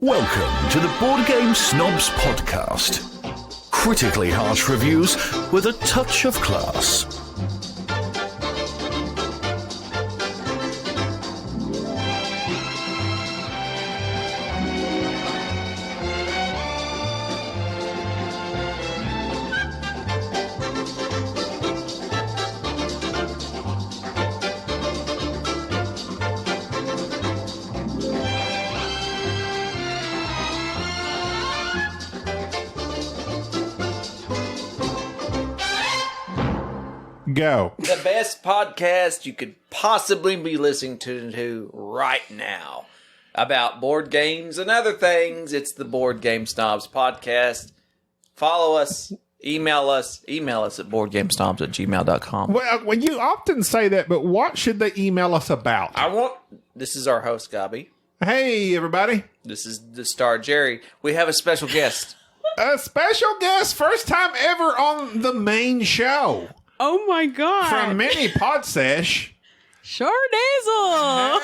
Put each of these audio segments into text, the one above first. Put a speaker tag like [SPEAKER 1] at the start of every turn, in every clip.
[SPEAKER 1] Welcome to the Board Game Snobs podcast. Critically harsh reviews with a touch of class.
[SPEAKER 2] Go.
[SPEAKER 3] The best podcast you could possibly be listening to right now about board games and other things. It's the Board Game Snobs podcast. Follow us, email us at boardgamesnobs@gmail.com.
[SPEAKER 2] Well, you often say that, but what should they email us about?
[SPEAKER 3] This is our host, Gabi.
[SPEAKER 2] Hey, everybody.
[SPEAKER 3] This is the star, Jerry. We have a special guest.
[SPEAKER 2] A special guest, first time ever on the main show.
[SPEAKER 4] Oh my god.
[SPEAKER 2] From Mini Pod Sesh.
[SPEAKER 4] Shardazel.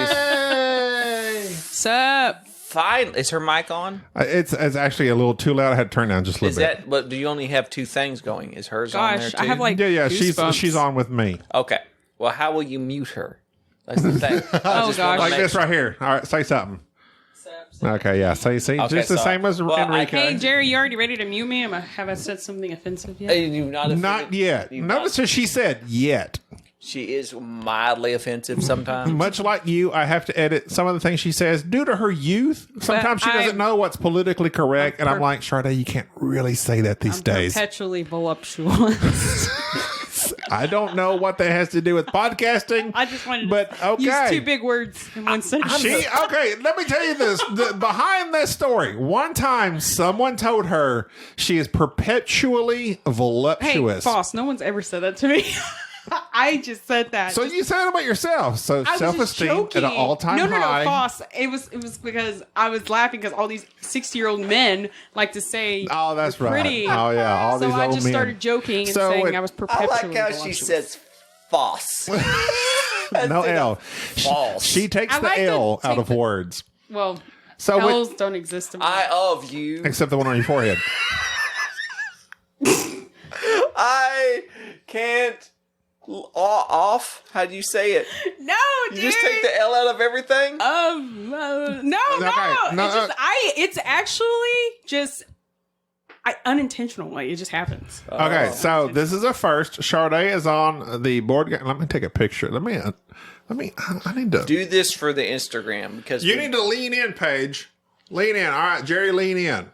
[SPEAKER 2] Hey.
[SPEAKER 4] Sup?
[SPEAKER 3] Fine. Is her mic on?
[SPEAKER 2] It's actually a little too loud. I had to turn down just a little bit.
[SPEAKER 3] But do you only have two things going? Is hers on there
[SPEAKER 4] Gosh,
[SPEAKER 3] too?
[SPEAKER 4] I have like
[SPEAKER 2] Yeah,
[SPEAKER 4] goosebumps.
[SPEAKER 2] she's on with me.
[SPEAKER 3] Okay. Well, how will you mute her? That's the thing.
[SPEAKER 4] Oh gosh.
[SPEAKER 2] Like this right here. All right, say something. Okay, yeah. See,
[SPEAKER 3] Okay,
[SPEAKER 2] just the
[SPEAKER 3] so-
[SPEAKER 2] same as
[SPEAKER 3] well,
[SPEAKER 2] Enrique.
[SPEAKER 4] Hey Jerry, you already ready to mute me? Have I said something offensive yet?
[SPEAKER 3] You
[SPEAKER 2] Not yet. Notice that she said yet.
[SPEAKER 3] She is mildly offensive sometimes.
[SPEAKER 2] Much like you, I have to edit some of the things she says due to her youth. Sometimes she doesn't know what's politically correct, and I'm like, Sharde, you can't really say that these days.
[SPEAKER 4] Perpetually voluptuous.
[SPEAKER 2] I don't know what that has to do with podcasting.
[SPEAKER 4] I just wanted
[SPEAKER 2] But,
[SPEAKER 4] to
[SPEAKER 2] okay.
[SPEAKER 4] use two big words in one sentence.
[SPEAKER 2] Okay, let me tell you this. Behind this story, one time someone told her she is perpetually
[SPEAKER 4] Hey,
[SPEAKER 2] voluptuous.
[SPEAKER 4] boss, no one's ever said that to me. I just said that.
[SPEAKER 2] So you said it about yourself. So
[SPEAKER 4] I was just
[SPEAKER 2] self-esteem at
[SPEAKER 4] joking.
[SPEAKER 2] an all-time
[SPEAKER 4] no,
[SPEAKER 2] high.
[SPEAKER 4] boss. It was because I was laughing because all these 60-year-old men like to say,
[SPEAKER 2] Oh, that's
[SPEAKER 4] "You're
[SPEAKER 2] right.
[SPEAKER 4] pretty."
[SPEAKER 2] Oh, yeah, all
[SPEAKER 4] so
[SPEAKER 2] these
[SPEAKER 4] I
[SPEAKER 2] old
[SPEAKER 4] just
[SPEAKER 2] men.
[SPEAKER 4] started joking and
[SPEAKER 2] So
[SPEAKER 4] saying
[SPEAKER 2] it-
[SPEAKER 4] I was
[SPEAKER 3] I
[SPEAKER 4] perpetually
[SPEAKER 3] like how she
[SPEAKER 4] voluptuous.
[SPEAKER 3] says "foss."
[SPEAKER 2] No L.
[SPEAKER 3] False.
[SPEAKER 2] She takes
[SPEAKER 4] I
[SPEAKER 2] the
[SPEAKER 4] like to
[SPEAKER 2] L out
[SPEAKER 4] take
[SPEAKER 2] of
[SPEAKER 4] the-
[SPEAKER 2] words.
[SPEAKER 4] Well,
[SPEAKER 2] So
[SPEAKER 4] L's don't exist in my
[SPEAKER 3] I of you.
[SPEAKER 2] except the one on your forehead.
[SPEAKER 3] I can't off. How do you say it?
[SPEAKER 4] No,
[SPEAKER 3] You
[SPEAKER 4] dude.
[SPEAKER 3] just take the L out of everything.
[SPEAKER 4] no.
[SPEAKER 2] No,
[SPEAKER 4] It's actually just unintentional. Like it just happens.
[SPEAKER 2] Okay, so this is a first. Sharde is on the board game. Let me take a picture. I need to.
[SPEAKER 3] Do this for the Instagram because
[SPEAKER 2] You need to lean in, Paige. Lean in. All right, Jerry, lean in.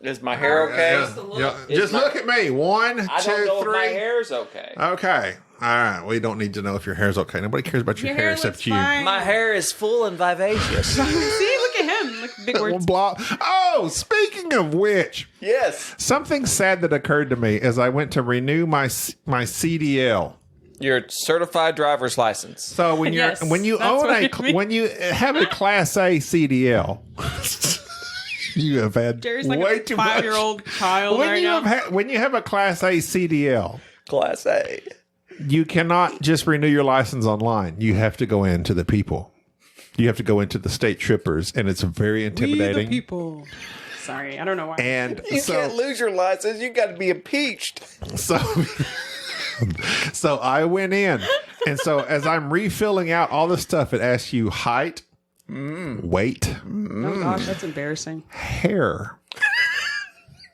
[SPEAKER 3] Is my hair okay?
[SPEAKER 2] Yeah.
[SPEAKER 3] Is
[SPEAKER 2] Just
[SPEAKER 3] my-
[SPEAKER 2] look at me. One,
[SPEAKER 3] I
[SPEAKER 2] two,
[SPEAKER 3] don't know if my
[SPEAKER 2] three.
[SPEAKER 3] hair's okay.
[SPEAKER 2] Okay. All right. We don't need to know if your hair's okay. Nobody cares about your,
[SPEAKER 4] Your
[SPEAKER 2] hair
[SPEAKER 4] hair
[SPEAKER 2] except
[SPEAKER 4] looks
[SPEAKER 2] you.
[SPEAKER 4] fine.
[SPEAKER 3] My hair is full and vivacious.
[SPEAKER 4] See, look at him. Look, big words.
[SPEAKER 2] Oh, speaking of which,
[SPEAKER 3] Yes,
[SPEAKER 2] something sad that occurred to me as I went to renew my CDL.
[SPEAKER 3] your certified driver's license.
[SPEAKER 2] So when you're
[SPEAKER 4] Yes,
[SPEAKER 2] when you
[SPEAKER 4] that's
[SPEAKER 2] own
[SPEAKER 4] what it means.
[SPEAKER 2] when you have a Class A CDL, you have had
[SPEAKER 4] Jerry's like
[SPEAKER 2] way
[SPEAKER 4] a
[SPEAKER 2] too much.
[SPEAKER 4] 5-year-old child
[SPEAKER 2] When
[SPEAKER 4] right
[SPEAKER 2] you
[SPEAKER 4] now.
[SPEAKER 2] when you have a Class A CDL,
[SPEAKER 3] Class A.
[SPEAKER 2] you cannot just renew your license online. You have to go into the people. You have to go into the state troopers, and it's very
[SPEAKER 4] We
[SPEAKER 2] intimidating.
[SPEAKER 4] the people. Sorry, I don't know why.
[SPEAKER 2] And
[SPEAKER 3] You can't lose your license. You got to be impeached.
[SPEAKER 2] so so I went in, and so as I'm refilling out all the stuff, it asks you height, weight,
[SPEAKER 4] Oh gosh, that's embarrassing.
[SPEAKER 2] hair.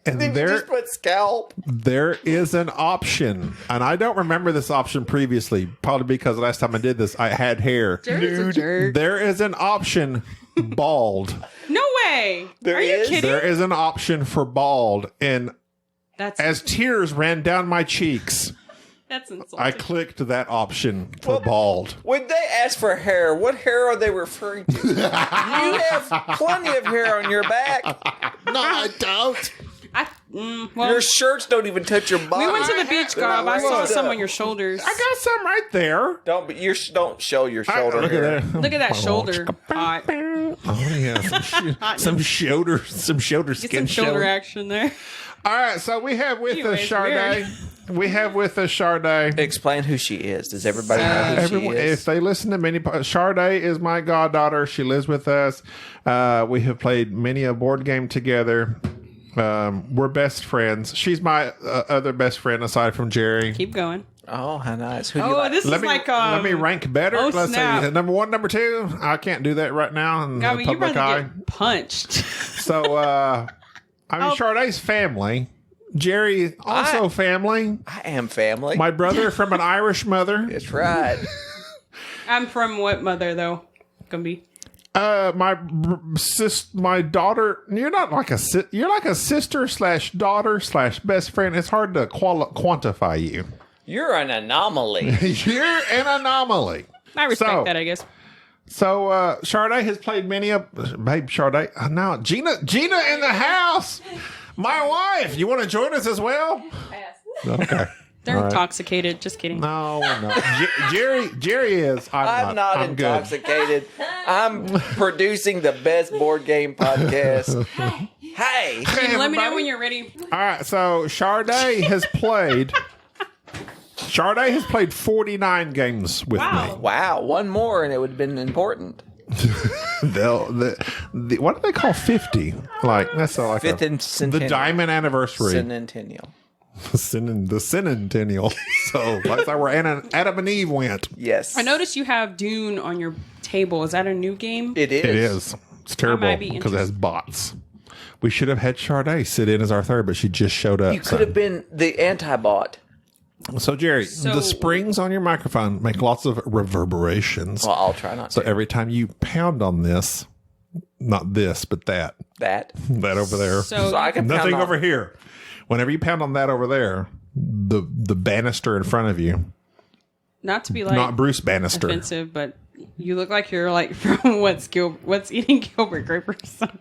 [SPEAKER 2] And
[SPEAKER 3] Did you just put scalp?
[SPEAKER 2] there is an option, and I don't remember this option previously, probably because last time I did this, I had hair.
[SPEAKER 4] Jerry's a jerk.
[SPEAKER 2] There is an option bald.
[SPEAKER 4] No way.
[SPEAKER 3] There
[SPEAKER 4] Are you
[SPEAKER 3] is?
[SPEAKER 4] kidding?
[SPEAKER 2] There is an option for bald, and
[SPEAKER 4] That's
[SPEAKER 2] as tears ran down my cheeks,
[SPEAKER 4] insulting.
[SPEAKER 2] I clicked that option for bald.
[SPEAKER 3] When they ask for hair, what hair are they referring to? You have plenty of hair on your back.
[SPEAKER 2] No, I don't.
[SPEAKER 4] Well,
[SPEAKER 3] Your shirts don't even touch your body.
[SPEAKER 4] we went to the beach, Gob. I saw some on your shoulders.
[SPEAKER 2] I got some right there.
[SPEAKER 3] Don't show your shoulder
[SPEAKER 2] Look
[SPEAKER 3] hair.
[SPEAKER 2] at that.
[SPEAKER 4] Look at that shoulder. Hot.
[SPEAKER 2] Oh yeah, some shoulder
[SPEAKER 4] Get
[SPEAKER 2] skin
[SPEAKER 4] some shoulder
[SPEAKER 2] showing.
[SPEAKER 4] action there.
[SPEAKER 2] All right, so we have with
[SPEAKER 4] Anyways,
[SPEAKER 2] us Sharde. We have with us Sharde.
[SPEAKER 3] Explain who she is. Does everybody know who
[SPEAKER 2] Everyone,
[SPEAKER 3] she is?
[SPEAKER 2] if they listen to many, Sharde is my goddaughter. She lives with us. We have played many a board game together. We're best friends. She's my other best friend aside from Jerry.
[SPEAKER 4] Keep going.
[SPEAKER 3] Oh, how nice. Who do you
[SPEAKER 4] Oh,
[SPEAKER 3] like?
[SPEAKER 4] this
[SPEAKER 2] Let
[SPEAKER 4] is
[SPEAKER 2] me
[SPEAKER 4] like
[SPEAKER 2] let me rank better.
[SPEAKER 4] oh,
[SPEAKER 2] Let's
[SPEAKER 4] snap.
[SPEAKER 2] say number 1, number 2. I can't do that right now in
[SPEAKER 4] I
[SPEAKER 2] the
[SPEAKER 4] mean, you're
[SPEAKER 2] public
[SPEAKER 4] about
[SPEAKER 2] eye.
[SPEAKER 4] to get punched.
[SPEAKER 2] So I mean, Sharde's family. Jerry also family.
[SPEAKER 3] I am family.
[SPEAKER 2] My brother from an Irish mother.
[SPEAKER 3] That's right.
[SPEAKER 4] I'm from what mother though? Gonna be.
[SPEAKER 2] My daughter. You're not like you're like a sister / daughter / best friend. It's hard to quantify you.
[SPEAKER 3] You're an anomaly.
[SPEAKER 2] You're an anomaly.
[SPEAKER 4] I respect
[SPEAKER 2] So-
[SPEAKER 4] that, I guess.
[SPEAKER 2] So Sharde has played many of babe Sharde. Now Gina in the house. My wife. You want to join us as well? Okay.
[SPEAKER 4] They're
[SPEAKER 2] All right.
[SPEAKER 4] intoxicated. Just kidding.
[SPEAKER 2] No, no. Jerry is.
[SPEAKER 3] I'm not
[SPEAKER 2] I'm good.
[SPEAKER 3] intoxicated. I'm producing the best board game podcast. Hey.
[SPEAKER 4] Let me know
[SPEAKER 2] everybody.
[SPEAKER 4] when you're ready.
[SPEAKER 2] All right, so Sharde has played 49 games with
[SPEAKER 4] Wow.
[SPEAKER 2] me.
[SPEAKER 3] Wow, one more and it would have been important.
[SPEAKER 2] What do they call 50? Like that's like
[SPEAKER 3] Fifth and
[SPEAKER 2] the
[SPEAKER 3] centennial.
[SPEAKER 2] diamond anniversary,
[SPEAKER 3] Centennial.
[SPEAKER 2] the centennial. So that's how where Adam and Eve went.
[SPEAKER 3] Yes.
[SPEAKER 4] I noticed you have Dune on your table. Is that a new game?
[SPEAKER 3] It is.
[SPEAKER 2] It is. It's terrible
[SPEAKER 4] might be
[SPEAKER 2] because it has bots. We should have had Sharde sit in as our third, but she just showed up.
[SPEAKER 3] You could have been the anti-bot.
[SPEAKER 2] So Jerry,
[SPEAKER 4] So-
[SPEAKER 2] the springs on your microphone make lots of reverberations.
[SPEAKER 3] Well, I'll try not
[SPEAKER 2] So
[SPEAKER 3] to.
[SPEAKER 2] every time you pound on this, not this, but that over there,
[SPEAKER 4] So,
[SPEAKER 3] I can
[SPEAKER 2] nothing
[SPEAKER 3] pound
[SPEAKER 2] over
[SPEAKER 3] on.
[SPEAKER 2] here. Whenever you pound on that over there, the banister in front of you,
[SPEAKER 4] not to be like
[SPEAKER 2] not Bruce Bannister.
[SPEAKER 4] offensive, but you look like you're like from what's eating Gilbert Grape or something.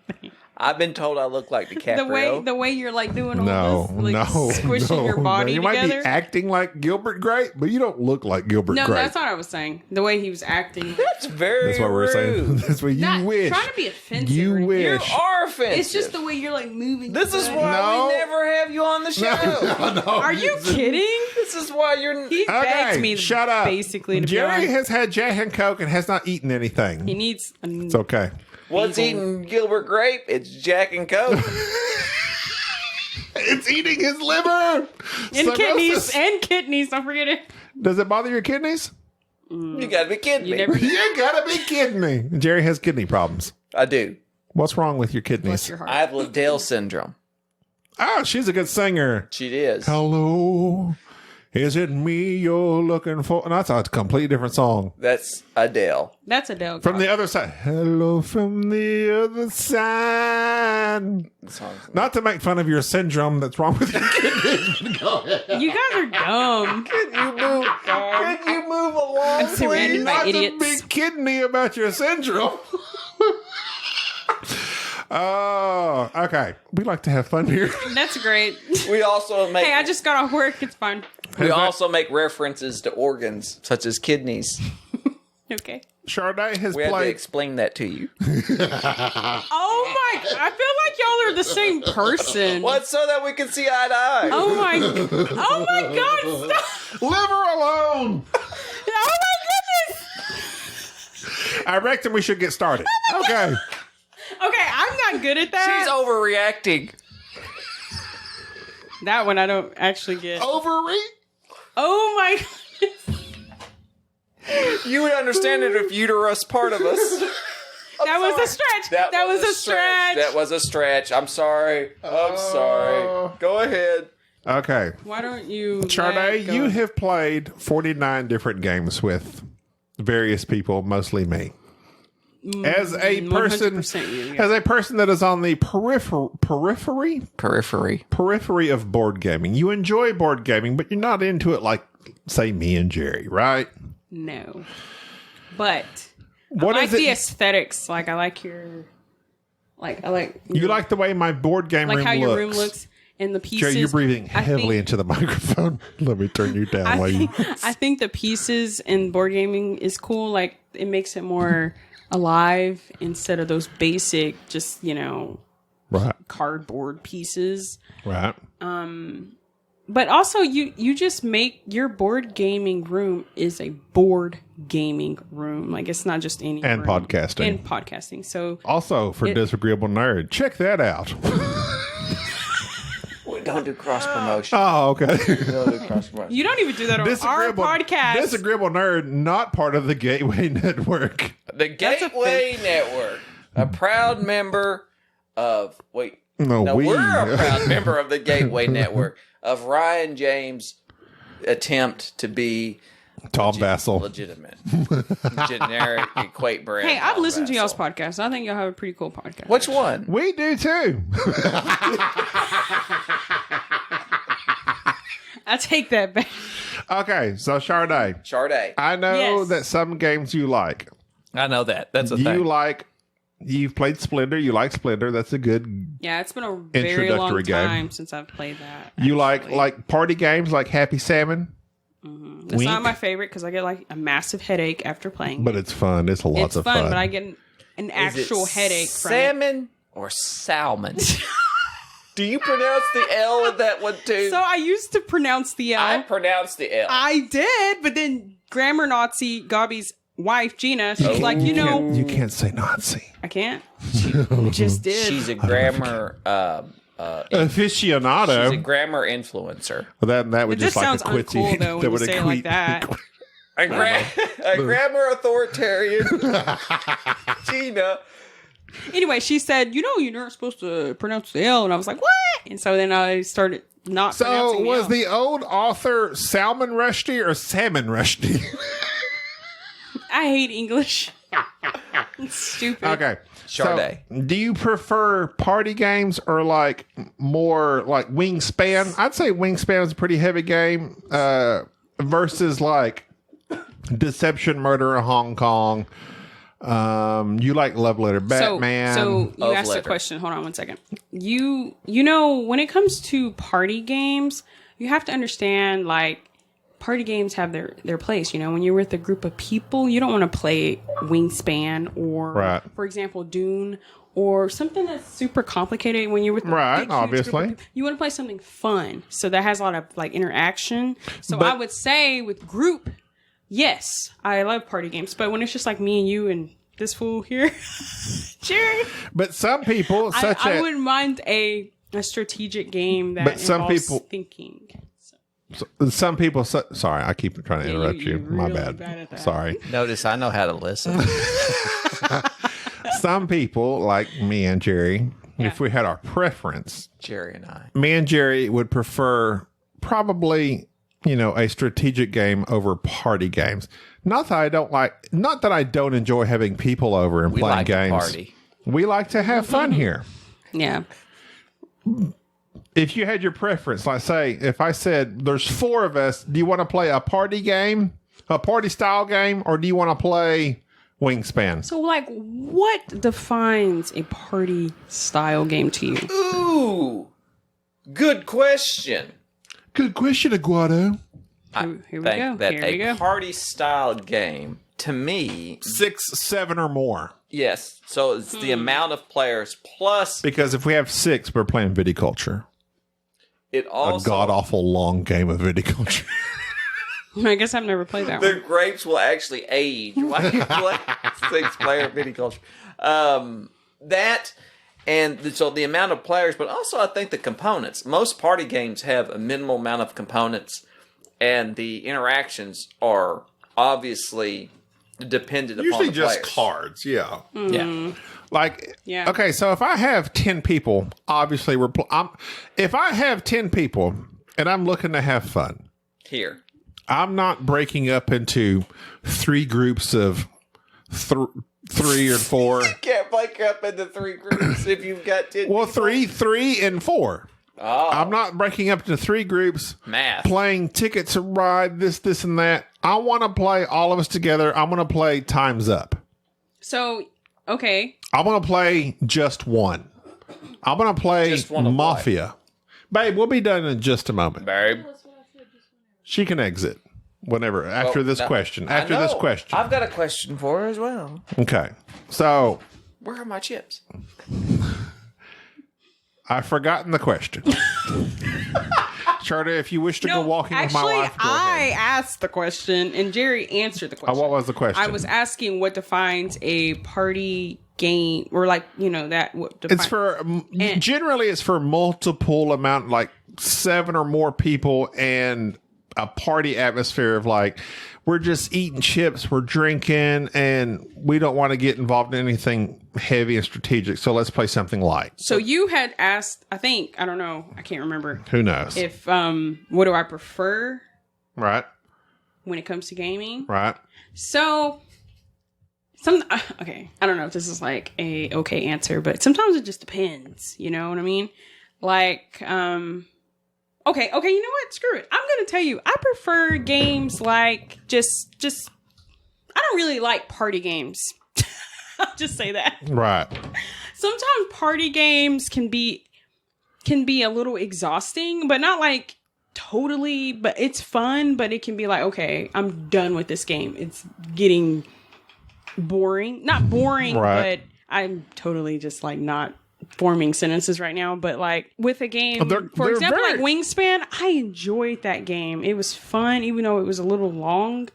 [SPEAKER 3] I've been told I look like DiCaprio.
[SPEAKER 4] The way you're like doing all
[SPEAKER 2] No,
[SPEAKER 4] this, like squishing your body
[SPEAKER 2] You
[SPEAKER 4] together.
[SPEAKER 2] might be acting like Gilbert Grape, but you don't look like Gilbert
[SPEAKER 4] No,
[SPEAKER 2] Grape.
[SPEAKER 4] that's not what I was saying. The way he was acting.
[SPEAKER 3] That's very
[SPEAKER 2] That's what we're saying.
[SPEAKER 3] rude.
[SPEAKER 2] That's what you
[SPEAKER 4] Not
[SPEAKER 2] wish.
[SPEAKER 4] trying to be offensive.
[SPEAKER 2] You
[SPEAKER 4] or anything.
[SPEAKER 3] You
[SPEAKER 2] wish.
[SPEAKER 3] are offensive.
[SPEAKER 4] It's just the way you're like moving.
[SPEAKER 3] This is
[SPEAKER 4] your
[SPEAKER 3] why
[SPEAKER 4] body.
[SPEAKER 2] No.
[SPEAKER 3] we never have you on the show.
[SPEAKER 4] Are you kidding?
[SPEAKER 3] This is why you're.
[SPEAKER 4] He begged me
[SPEAKER 2] shut up.
[SPEAKER 4] basically to
[SPEAKER 2] Jerry
[SPEAKER 4] be on.
[SPEAKER 2] has had Jack and Coke and has not eaten anything.
[SPEAKER 4] He needs
[SPEAKER 2] It's okay.
[SPEAKER 3] What's eating Gilbert Grape? It's Jack and Coke.
[SPEAKER 2] It's eating his liver
[SPEAKER 4] and kidneys. Don't forget it.
[SPEAKER 2] Does it bother your kidneys?
[SPEAKER 3] You gotta be kidding
[SPEAKER 4] You
[SPEAKER 3] me.
[SPEAKER 4] never.
[SPEAKER 2] You gotta be kidding me. Jerry has kidney problems.
[SPEAKER 3] I do.
[SPEAKER 2] What's wrong with your
[SPEAKER 4] Bless
[SPEAKER 2] kidneys?
[SPEAKER 4] your heart.
[SPEAKER 3] I have Liddell syndrome.
[SPEAKER 2] Oh, she's a good singer.
[SPEAKER 3] She is.
[SPEAKER 2] Hello, is it me you're looking for? No, that's a completely different song.
[SPEAKER 3] That's Adele.
[SPEAKER 4] That's Adele.
[SPEAKER 2] From the other side. Hello from the other side.
[SPEAKER 3] The song's-
[SPEAKER 2] Not to make fun of your syndrome that's wrong with your kidneys.
[SPEAKER 4] You guys are dumb.
[SPEAKER 3] Can you move along,
[SPEAKER 4] I'm surrounded
[SPEAKER 3] please?
[SPEAKER 4] by
[SPEAKER 2] Not
[SPEAKER 4] idiots.
[SPEAKER 2] to be kidding me about your syndrome. Oh, okay. We like to have fun here.
[SPEAKER 4] That's great.
[SPEAKER 3] We also make.
[SPEAKER 4] Hey, I just got off work. It's fine.
[SPEAKER 3] we also make references to organs such as kidneys.
[SPEAKER 4] Okay.
[SPEAKER 2] Sharde has
[SPEAKER 3] We had to
[SPEAKER 2] played.
[SPEAKER 3] explain that to you.
[SPEAKER 4] Oh my! I feel like y'all are the same person.
[SPEAKER 3] What? So that we can see eye to eye.
[SPEAKER 4] Oh my! Oh my God! Stop!
[SPEAKER 2] Leave her alone.
[SPEAKER 4] Oh my goodness!
[SPEAKER 2] I reckon we should get started. Okay.
[SPEAKER 4] Okay, I'm not good at that.
[SPEAKER 3] She's overreacting.
[SPEAKER 4] That one I don't actually get.
[SPEAKER 2] Overeat.
[SPEAKER 4] Oh my!
[SPEAKER 3] You would understand it if uterus part of us.
[SPEAKER 4] That was a stretch. That was a stretch.
[SPEAKER 3] That was a stretch. I'm sorry. I'm sorry. Go ahead.
[SPEAKER 2] Okay.
[SPEAKER 4] Why don't you?
[SPEAKER 2] Sharde,
[SPEAKER 4] let go?
[SPEAKER 2] you have played 49 different games with various people, mostly me. As a person,
[SPEAKER 4] 100% you, yeah.
[SPEAKER 2] as a person that is on the periphery of board gaming, you enjoy board gaming, but you're not into it like, say, me and Jerry, right?
[SPEAKER 4] No, but
[SPEAKER 2] What
[SPEAKER 4] I like
[SPEAKER 2] is it?
[SPEAKER 4] the aesthetics. Like I like your, like I like
[SPEAKER 2] You like the way my board game
[SPEAKER 4] like
[SPEAKER 2] room
[SPEAKER 4] how
[SPEAKER 2] looks.
[SPEAKER 4] your room looks. and the pieces.
[SPEAKER 2] Jerry, you're breathing heavily into the microphone. Let me turn you down while you.
[SPEAKER 4] I think the pieces in board gaming is cool. Like, it makes it more alive instead of those basic, just,
[SPEAKER 2] Right.
[SPEAKER 4] cardboard pieces.
[SPEAKER 2] Right.
[SPEAKER 4] But also, you just make your board gaming room is a board gaming room. Like, it's not just any
[SPEAKER 2] And
[SPEAKER 4] room.
[SPEAKER 2] podcasting.
[SPEAKER 4] And podcasting. So
[SPEAKER 2] Also, for Disagreeable Nerd, check that out.
[SPEAKER 3] We don't do cross promotion.
[SPEAKER 2] Oh, okay.
[SPEAKER 3] We don't do cross promotion.
[SPEAKER 4] you don't even do that on our podcast.
[SPEAKER 2] Disagreeable Nerd, not part of the Gateway Network.
[SPEAKER 3] The Gateway Network, a proud member of we're a proud member of the Gateway Network of Ryan James' attempt to be
[SPEAKER 2] Tom Vassell.
[SPEAKER 3] legitimate, generic, equate brand.
[SPEAKER 4] Hey, I've
[SPEAKER 3] Tom
[SPEAKER 4] listened to y'all's
[SPEAKER 3] Vassell.
[SPEAKER 4] podcast. I think y'all have a pretty cool podcast.
[SPEAKER 3] Which one?
[SPEAKER 2] We do too.
[SPEAKER 4] I take that back.
[SPEAKER 2] Okay, so Sharde,
[SPEAKER 3] Sharde.
[SPEAKER 2] I know
[SPEAKER 4] Yes.
[SPEAKER 2] that some games you like.
[SPEAKER 3] I know that. That's a
[SPEAKER 2] You
[SPEAKER 3] thing.
[SPEAKER 2] like. You've played Splendor. You like Splendor. That's a good.
[SPEAKER 4] Yeah, it's been a very long
[SPEAKER 2] Introductory game.
[SPEAKER 4] time since I've played that.
[SPEAKER 2] You
[SPEAKER 4] actually.
[SPEAKER 2] like party games like Happy Salmon,
[SPEAKER 4] It's not my favorite because I get like a massive headache after playing.
[SPEAKER 2] but it's fun. It's lots
[SPEAKER 4] it's
[SPEAKER 2] of
[SPEAKER 4] fun,
[SPEAKER 2] fun.
[SPEAKER 4] but I get an
[SPEAKER 3] Is it
[SPEAKER 4] actual headache from it.
[SPEAKER 3] salmon or salmon? Do you pronounce the L in that one too?
[SPEAKER 4] So I used to pronounce the L.
[SPEAKER 3] I pronounce the L.
[SPEAKER 4] I did, but then grammar Nazi Gobby's wife Gina, she's like,
[SPEAKER 2] you can't say Nazi.
[SPEAKER 4] I can't. She just did.
[SPEAKER 3] She's a grammar.
[SPEAKER 2] Aficionado.
[SPEAKER 3] She's a grammar influencer.
[SPEAKER 2] Well, that would
[SPEAKER 4] It just
[SPEAKER 2] just like
[SPEAKER 4] sounds
[SPEAKER 2] a quitty.
[SPEAKER 4] uncool though when you
[SPEAKER 2] would
[SPEAKER 4] say it
[SPEAKER 2] equate-
[SPEAKER 4] like that.
[SPEAKER 3] A grammar authoritarian. Gina.
[SPEAKER 4] Anyway, she said, you're not supposed to pronounce the L, and I was like, what? And so then I started not
[SPEAKER 2] So
[SPEAKER 4] pronouncing
[SPEAKER 2] was
[SPEAKER 4] the L.
[SPEAKER 2] the old author Salman Rushdie or Salmon Rushdie?
[SPEAKER 4] I hate English. It's stupid.
[SPEAKER 2] Okay.
[SPEAKER 3] Sharde.
[SPEAKER 2] So, do you prefer party games or like more like Wingspan? I'd say Wingspan is a pretty heavy game versus like Deception, Murder in Hong Kong. You like Love Letter Batman.
[SPEAKER 4] So you
[SPEAKER 3] Of
[SPEAKER 4] asked a
[SPEAKER 3] letter.
[SPEAKER 4] question. Hold on one second. You know, when it comes to party games, you have to understand like party games have their place. When you're with a group of people, you don't want to play Wingspan or,
[SPEAKER 2] Right.
[SPEAKER 4] for example, Dune or something that's super complicated. When you're with a
[SPEAKER 2] Right,
[SPEAKER 4] big, huge group of
[SPEAKER 2] obviously.
[SPEAKER 4] people, you want to play something fun. So that has a lot of like interaction. So
[SPEAKER 2] But-
[SPEAKER 4] I would say with group, yes, I love party games. But when it's just like me and you and this fool here, Jerry.
[SPEAKER 2] But some people, such
[SPEAKER 4] I
[SPEAKER 2] as
[SPEAKER 4] wouldn't mind a strategic game that
[SPEAKER 2] But some
[SPEAKER 4] involves
[SPEAKER 2] people-
[SPEAKER 4] thinking.
[SPEAKER 2] some people. Sorry, I keep trying to
[SPEAKER 4] Yeah,
[SPEAKER 2] interrupt you.
[SPEAKER 4] you're
[SPEAKER 2] My
[SPEAKER 4] really
[SPEAKER 2] bad.
[SPEAKER 4] bad at that.
[SPEAKER 2] Sorry.
[SPEAKER 3] Notice I know how to listen.
[SPEAKER 2] Some people, like me and Jerry,
[SPEAKER 4] Yeah.
[SPEAKER 2] if we had our preference,
[SPEAKER 3] Jerry and I.
[SPEAKER 2] me and Jerry would prefer probably, a strategic game over party games. Not that I don't enjoy having people over and
[SPEAKER 3] We
[SPEAKER 2] playing
[SPEAKER 3] like to
[SPEAKER 2] games.
[SPEAKER 3] party.
[SPEAKER 2] We like to have fun here.
[SPEAKER 4] Yeah.
[SPEAKER 2] If you had your preference, like say, if I said there's 4 of us, do you want to play a party game, a party style game, or do you want to play Wingspan?
[SPEAKER 4] So, like, what defines a party style game to you?
[SPEAKER 3] Ooh, good question.
[SPEAKER 2] Good question, Aguado.
[SPEAKER 3] I
[SPEAKER 4] Here we
[SPEAKER 3] think
[SPEAKER 4] go.
[SPEAKER 3] that
[SPEAKER 4] Here we
[SPEAKER 3] a
[SPEAKER 4] go.
[SPEAKER 3] party style game, to me,
[SPEAKER 2] 6, 7, or more.
[SPEAKER 3] yes. So it's the amount of players plus
[SPEAKER 2] Because if we have 6, we're playing viticulture.
[SPEAKER 3] it
[SPEAKER 2] A
[SPEAKER 3] also
[SPEAKER 2] god awful long game of viticulture.
[SPEAKER 4] I guess I've never played that
[SPEAKER 3] the
[SPEAKER 4] one.
[SPEAKER 3] grapes will actually age while you play 6-player viticulture. That and so the amount of players, but also I think the components. Most party games have a minimal amount of components, and the interactions are obviously dependent upon the players.
[SPEAKER 2] cards, yeah.
[SPEAKER 3] Yeah.
[SPEAKER 2] Like,
[SPEAKER 4] Yeah.
[SPEAKER 2] okay, so if I have 10 people, obviously if I have 10 people and I'm looking to have fun,
[SPEAKER 3] Here.
[SPEAKER 2] I'm not breaking up into 3 groups of 3 or 4.
[SPEAKER 3] Can't break up into 3 groups if you've got 10
[SPEAKER 2] Well,
[SPEAKER 3] people.
[SPEAKER 2] 3, and 4.
[SPEAKER 3] Oh,
[SPEAKER 2] I'm not breaking up into 3 groups,
[SPEAKER 3] math.
[SPEAKER 2] playing Ticket to Ride, this, and that. I want to play all of us together. I want to play Time's Up.
[SPEAKER 4] So, okay.
[SPEAKER 2] I want to play just one. I want to play
[SPEAKER 3] Just one of
[SPEAKER 2] Mafia. Babe, we'll be done in just a moment.
[SPEAKER 3] Babe.
[SPEAKER 2] She can exit whenever after this question. After this question.
[SPEAKER 3] I've got a question for her as well.
[SPEAKER 2] Okay. So
[SPEAKER 3] Where are my chips?
[SPEAKER 2] I've forgotten the question. Sharde, if you wish to go walking with my wife, go
[SPEAKER 4] I
[SPEAKER 2] ahead.
[SPEAKER 4] asked the question and Jerry answered the question.
[SPEAKER 2] What was the question?
[SPEAKER 4] I was asking what defines a party game, or like, that.
[SPEAKER 2] It's for generally it's for multiple amount, like 7 or more people, and a party atmosphere of like we're just eating chips, we're drinking, and we don't want to get involved in anything heavy and strategic. So let's play something light.
[SPEAKER 4] So you had asked, I don't know, I can't remember.
[SPEAKER 2] Who knows?
[SPEAKER 4] If what do I prefer
[SPEAKER 2] Right.
[SPEAKER 4] when it comes to gaming?
[SPEAKER 2] Right.
[SPEAKER 4] So okay, I don't know if this is like a okay answer, but sometimes it just depends. You know what I mean? Like, okay, you know what? Screw it. I'm gonna tell you, I prefer games like just. I don't really like party games. I'll just say that.
[SPEAKER 2] Right.
[SPEAKER 4] Sometimes party games can be a little exhausting, but not like totally. But it's fun. But it can be like, okay, I'm done with this game. It's getting boring. Not boring,
[SPEAKER 2] Right.
[SPEAKER 4] but I'm totally just like not forming sentences right now. But like with a game, for example, like Wingspan, I enjoyed that game. It was fun, even though it was a little long.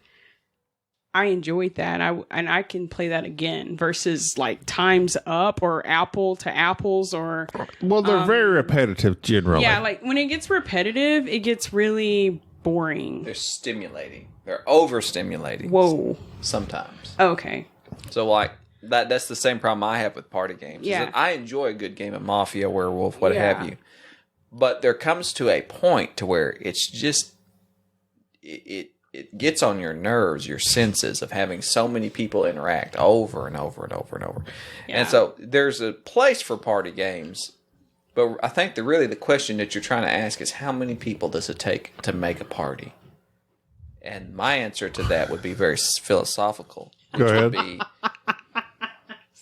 [SPEAKER 4] I enjoyed that. I can play that again versus like Time's Up or Apple to Apples or.
[SPEAKER 2] Well, they're very repetitive generally.
[SPEAKER 4] Yeah, like when it gets repetitive, it gets really boring.
[SPEAKER 3] They're stimulating. They're overstimulating.
[SPEAKER 4] Whoa.
[SPEAKER 3] Sometimes.
[SPEAKER 4] Okay.
[SPEAKER 3] So like that's the same problem I have with party games. is
[SPEAKER 4] Yeah.
[SPEAKER 3] that I enjoy a good game of Mafia, Werewolf, what
[SPEAKER 4] Yeah.
[SPEAKER 3] have you. But there comes to a point to where it's just it gets on your nerves, your senses of having so many people interact over and over and over and over.
[SPEAKER 4] Yeah.
[SPEAKER 3] And so there's a place for party games, but I think the question that you're trying to ask is how many people does it take to make a party? And my answer to that would be very philosophical.
[SPEAKER 2] Go ahead.
[SPEAKER 3] Be,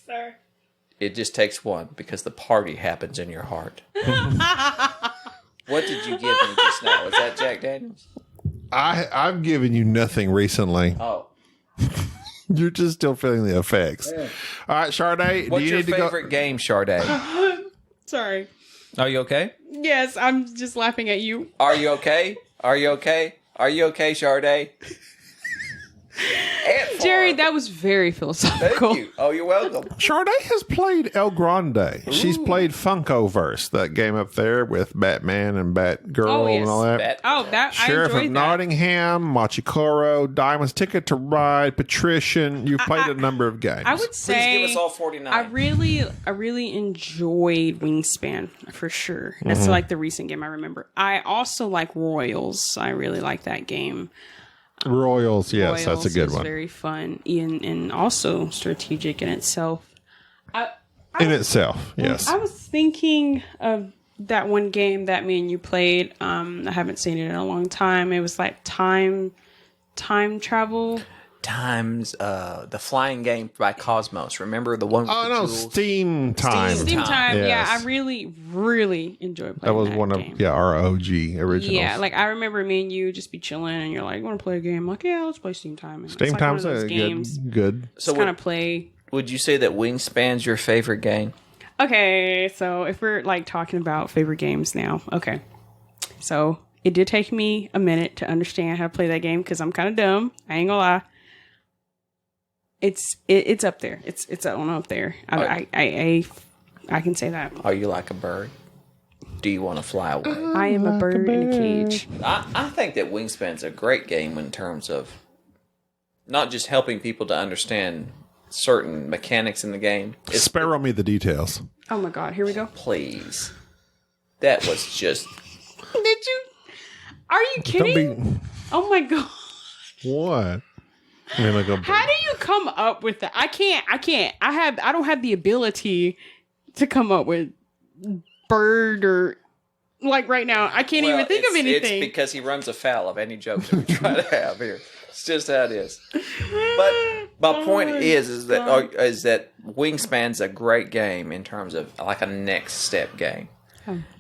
[SPEAKER 4] Sir.
[SPEAKER 3] it just takes one because the party happens in your heart. What did you give me just now? Was that Jack Daniels?
[SPEAKER 2] I've given you nothing recently.
[SPEAKER 3] Oh.
[SPEAKER 2] You're just still feeling the effects. Yeah. All right, Sharde,
[SPEAKER 3] What's
[SPEAKER 2] do you
[SPEAKER 3] your
[SPEAKER 2] need to go?
[SPEAKER 3] favorite game, Sharde?
[SPEAKER 4] Sorry.
[SPEAKER 3] Are you okay?
[SPEAKER 4] Yes, I'm just laughing at you.
[SPEAKER 3] Are you okay? Are you okay? Are you okay, Sharde?
[SPEAKER 4] Jerry, that was very philosophical.
[SPEAKER 3] Thank you. Oh, you're welcome.
[SPEAKER 2] Sharde has played El Grande. She's played Funkoverse, that game up there with Batman and Batgirl
[SPEAKER 4] Oh, yes.
[SPEAKER 2] and all that.
[SPEAKER 4] I
[SPEAKER 2] Sheriff of
[SPEAKER 4] enjoyed that.
[SPEAKER 2] Nottingham, Machikoro, Diamonds, Ticket to Ride, Patrician. You've played a number of games.
[SPEAKER 4] I would say
[SPEAKER 3] Please give us all 49.
[SPEAKER 4] I really enjoyed Wingspan for sure. That's like the recent game I remember. I also like Royals. I really like that game.
[SPEAKER 2] Royals, yes,
[SPEAKER 4] Royals
[SPEAKER 2] that's a good
[SPEAKER 4] is
[SPEAKER 2] one.
[SPEAKER 4] very fun and also strategic in itself.
[SPEAKER 2] In itself, yes.
[SPEAKER 4] I was thinking of that one game that me and you played. I haven't seen it in a long time. It was like time travel.
[SPEAKER 3] Times, the flying game by Cosmos. Remember the one with
[SPEAKER 2] Oh
[SPEAKER 3] the
[SPEAKER 2] no,
[SPEAKER 3] jewels?
[SPEAKER 2] Steam Time.
[SPEAKER 4] Steam Time.
[SPEAKER 2] Yes.
[SPEAKER 4] Yeah, I really enjoyed playing
[SPEAKER 2] That was one
[SPEAKER 4] game.
[SPEAKER 2] of our OG originals.
[SPEAKER 4] Yeah, like I remember me and you just be chilling, and you're like, "Want to play a game?" I'm like, yeah, let's play Steam Time. And
[SPEAKER 2] Steam
[SPEAKER 4] it's like
[SPEAKER 2] Time's
[SPEAKER 4] one of those
[SPEAKER 2] a
[SPEAKER 4] games.
[SPEAKER 2] good.
[SPEAKER 3] So
[SPEAKER 4] Just kind of play.
[SPEAKER 3] would you say that Wingspan's your favorite game?
[SPEAKER 4] Okay, so if we're like talking about favorite games now, okay. So it did take me a minute to understand how to play that game because I'm kind of dumb. I ain't gonna lie. It's up there. It's on up there. I can say that.
[SPEAKER 3] Are you like a bird? Do you want to fly away?
[SPEAKER 4] I am a bird in a cage.
[SPEAKER 3] I think that Wingspan's a great game in terms of not just helping people to understand certain mechanics in the game.
[SPEAKER 2] Spare me the details.
[SPEAKER 4] Oh my god, here we go.
[SPEAKER 3] Please. That was just...
[SPEAKER 4] Did you? Are you kidding?
[SPEAKER 2] Don't be.
[SPEAKER 4] Oh my god.
[SPEAKER 2] What? I mean, like
[SPEAKER 4] How do you come up with that? I can't. I don't have the ability to come up with bird or like right now. I can't even think of anything.
[SPEAKER 3] It's because he runs afoul of any jokes that we try to have here. It's just how it is. But my point is that Wingspan's a great game in terms of like a next step game.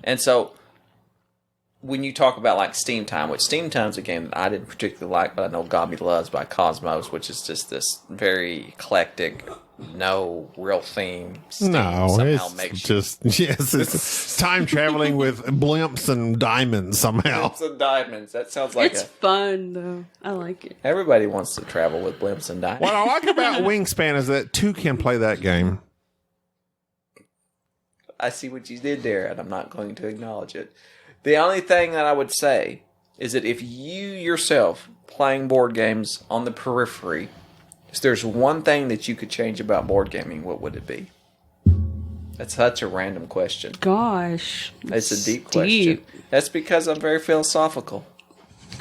[SPEAKER 3] And so when you talk about like Steam Time, which Steam Time's a game that I didn't particularly like, but I know Gobby loves by Cosmos, which is just this very eclectic, no real theme. Steam
[SPEAKER 2] it's just it's time traveling with blimps and diamonds somehow.
[SPEAKER 3] Blimps and diamonds. That sounds like
[SPEAKER 4] It's fun though. I like it.
[SPEAKER 3] Everybody wants to travel with blimps and diamonds.
[SPEAKER 2] What I like about Wingspan is that two can play that game.
[SPEAKER 3] I see what you did there, and I'm not going to acknowledge it. The only thing that I would say is that if you yourself playing board games on the periphery, if there's one thing that you could change about board gaming, what would it be? That's such a random question.
[SPEAKER 4] Gosh.
[SPEAKER 3] It's a deep question. That's because I'm very philosophical.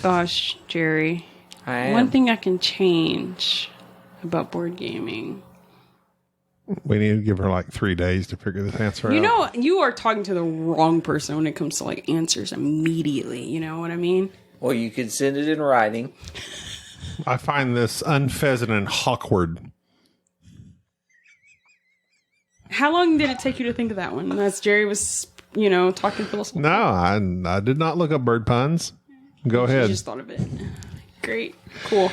[SPEAKER 4] Gosh, Jerry.
[SPEAKER 3] I am.
[SPEAKER 4] One thing I can change about board gaming.
[SPEAKER 2] We need to give her like 3 days to figure this answer out.
[SPEAKER 4] You know, you are talking to the wrong person when it comes to like answers immediately. You know what I mean?
[SPEAKER 3] Well, you can send it in writing.
[SPEAKER 2] I find this unpheasant and awkward.
[SPEAKER 4] How long did it take you to think of that one? As Jerry was, talking philosophy.
[SPEAKER 2] No, I did not look up bird puns. Go ahead.
[SPEAKER 4] You just thought of it. Great. Cool.